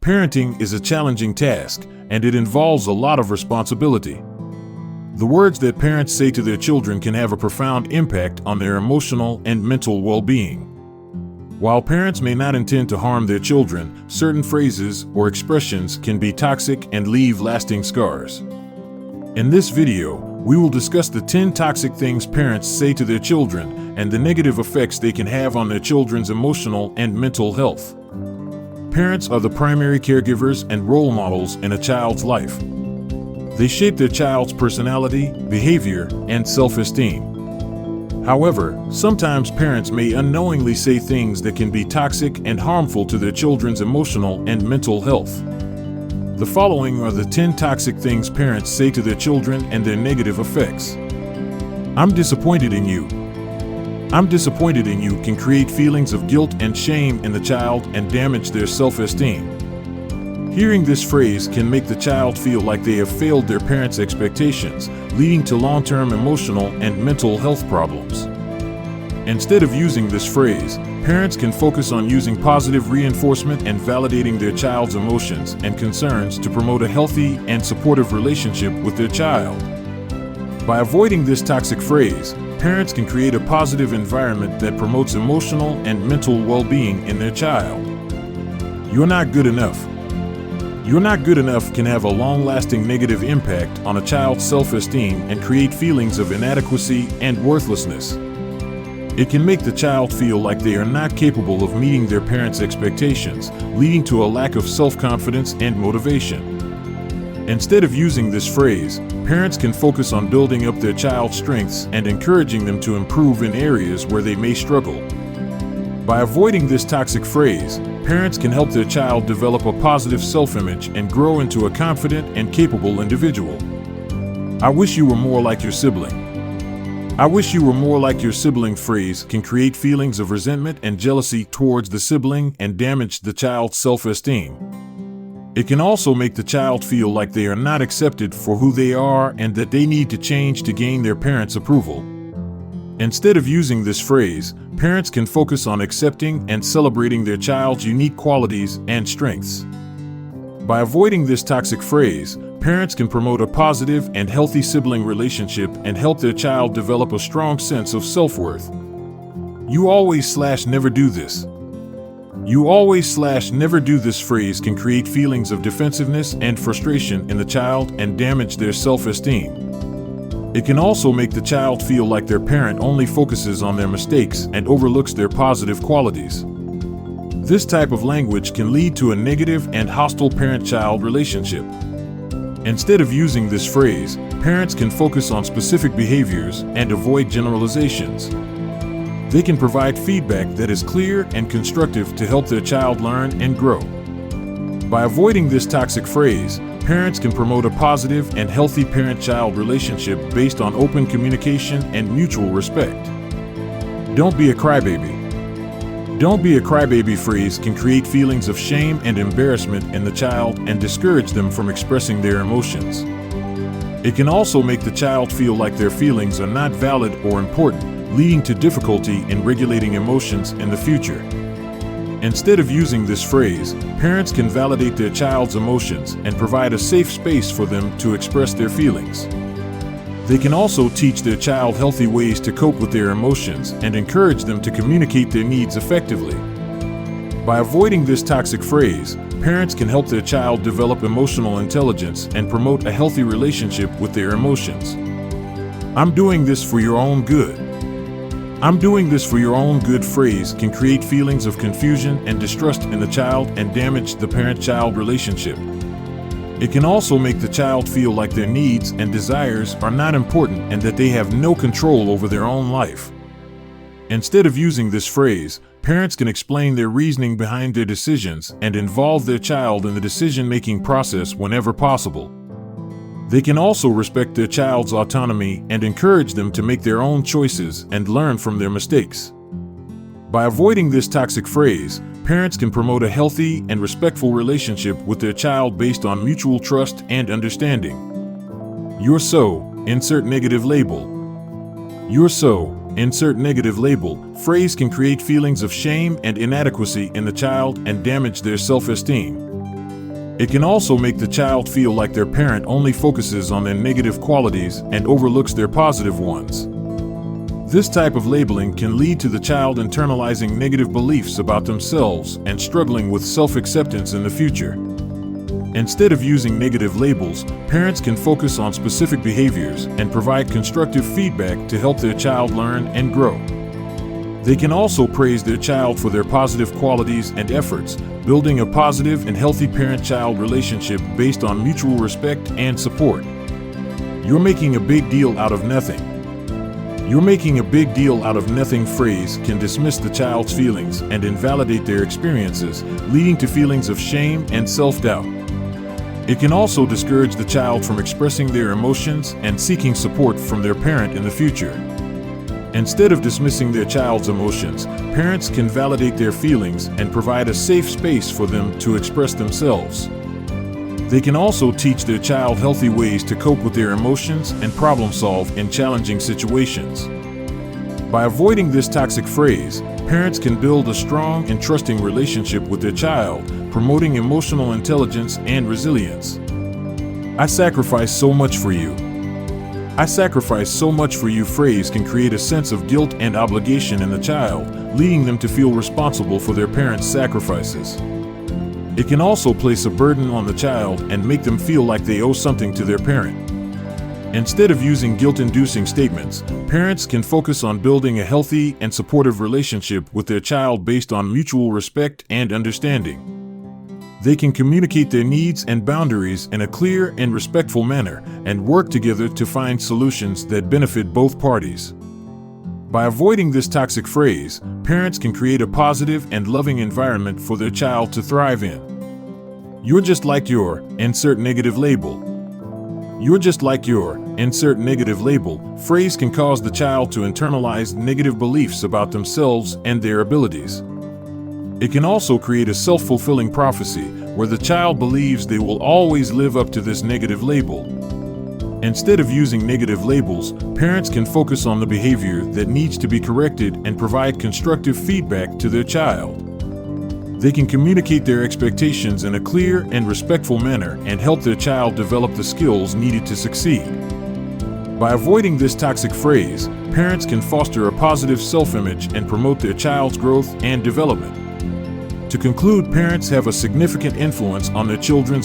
Parenting is a challenging task, and it involves a lot of responsibility. The words that parents say to their children can have a profound impact on their emotional and mental well-being. While parents may not intend to harm their children, certain phrases or expressions can be toxic and leave lasting scars. In this video, we will discuss the 10 toxic things parents say to their children and the negative effects they can have on their children's emotional and mental health. Parents are the primary caregivers and role models in a child's life. They shape their child's personality, behavior, and self-esteem. However, sometimes parents may unknowingly say things that can be toxic and harmful to their children's emotional and mental health. The following are the 10 toxic things parents say to their children and their negative effects. I'm disappointed in you. I'm disappointed in you can create feelings of guilt and shame in the child and damage their self-esteem. Hearing this phrase can make the child feel like they have failed their parents' expectations, leading to long-term emotional and mental health problems. Instead of using this phrase, parents can focus on using positive reinforcement and validating their child's emotions and concerns to promote a healthy and supportive relationship with their child. By avoiding this toxic phrase, parents can create a positive environment that promotes emotional and mental well-being in their child. You're not good enough. You're not good enough can have a long-lasting negative impact on a child's self-esteem and create feelings of inadequacy and worthlessness. It can make the child feel like they are not capable of meeting their parents' expectations, leading to a lack of self-confidence and motivation. Instead of using this phrase, parents can focus on building up their child's strengths and encouraging them to improve in areas where they may struggle. By avoiding this toxic phrase, parents can help their child develop a positive self-image and grow into a confident and capable individual. I wish you were more like your sibling. I wish you were more like your sibling phrase can create feelings of resentment and jealousy towards the sibling and damage the child's self-esteem. It can also make the child feel like they are not accepted for who they are and that they need to change to gain their parents' approval. Instead of using this phrase, parents can focus on accepting and celebrating their child's unique qualities and strengths. By avoiding this toxic phrase, parents can promote a positive and healthy sibling relationship and help their child develop a strong sense of self-worth. You always/never do this. You always/never do this phrase can create feelings of defensiveness and frustration in the child and damage their self-esteem. It can also make the child feel like their parent only focuses on their mistakes and overlooks their positive qualities. This type of language can lead to a negative and hostile parent-child relationship. Instead of using this phrase, parents can focus on specific behaviors and avoid generalizations. They can provide feedback that is clear and constructive to help their child learn and grow. By avoiding this toxic phrase, parents can promote a positive and healthy parent-child relationship based on open communication and mutual respect. Don't be a crybaby. Don't be a crybaby phrase can create feelings of shame and embarrassment in the child and discourage them from expressing their emotions. It can also make the child feel like their feelings are not valid or important, leading to difficulty in regulating emotions in the future. Instead of using this phrase, parents can validate their child's emotions and provide a safe space for them to express their feelings. They can also teach their child healthy ways to cope with their emotions and encourage them to communicate their needs effectively. By avoiding this toxic phrase, parents can help their child develop emotional intelligence and promote a healthy relationship with their emotions. I'm doing this for your own good. I'm doing this for your own good phrase can create feelings of confusion and distrust in the child and damage the parent-child relationship. It can also make the child feel like their needs and desires are not important and that they have no control over their own life. Instead of using this phrase, parents can explain their reasoning behind their decisions and involve their child in the decision-making process whenever possible. They can also respect their child's autonomy and encourage them to make their own choices and learn from their mistakes. By avoiding this toxic phrase, parents can promote a healthy and respectful relationship with their child based on mutual trust and understanding. You're so, insert negative label. You're so, insert negative label, phrase can create feelings of shame and inadequacy in the child and damage their self-esteem. It can also make the child feel like their parent only focuses on their negative qualities and overlooks their positive ones. This type of labeling can lead to the child internalizing negative beliefs about themselves and struggling with self-acceptance in the future. Instead of using negative labels, parents can focus on specific behaviors and provide constructive feedback to help their child learn and grow. They can also praise their child for their positive qualities and efforts, building a positive and healthy parent-child relationship based on mutual respect and support. You're making a big deal out of nothing. You're making a big deal out of nothing phrase can dismiss the child's feelings and invalidate their experiences, leading to feelings of shame and self-doubt. It can also discourage the child from expressing their emotions and seeking support from their parent in the future. Instead of dismissing their child's emotions, parents can validate their feelings and provide a safe space for them to express themselves. They can also teach their child healthy ways to cope with their emotions and problem solve in challenging situations. By avoiding this toxic phrase, parents can build a strong and trusting relationship with their child, promoting emotional intelligence and resilience. I sacrifice so much for you. I sacrifice so much for you phrase can create a sense of guilt and obligation in the child, leading them to feel responsible for their parents' sacrifices. It can also place a burden on the child and make them feel like they owe something to their parent. Instead of using guilt-inducing statements, parents can focus on building a healthy and supportive relationship with their child based on mutual respect and understanding. They can communicate their needs and boundaries in a clear and respectful manner and work together to find solutions that benefit both parties. By avoiding this toxic phrase, parents can create a positive and loving environment for their child to thrive in. You're just like your, insert negative label. You're just like your, insert negative label, phrase can cause the child to internalize negative beliefs about themselves and their abilities. It can also create a self-fulfilling prophecy where the child believes they will always live up to this negative label. Instead of using negative labels, parents can focus on the behavior that needs to be corrected and provide constructive feedback to their child. They can communicate their expectations in a clear and respectful manner and help their child develop the skills needed to succeed. By avoiding this toxic phrase, parents can foster a positive self-image and promote their child's growth and development. To conclude, parents have a significant influence on their children's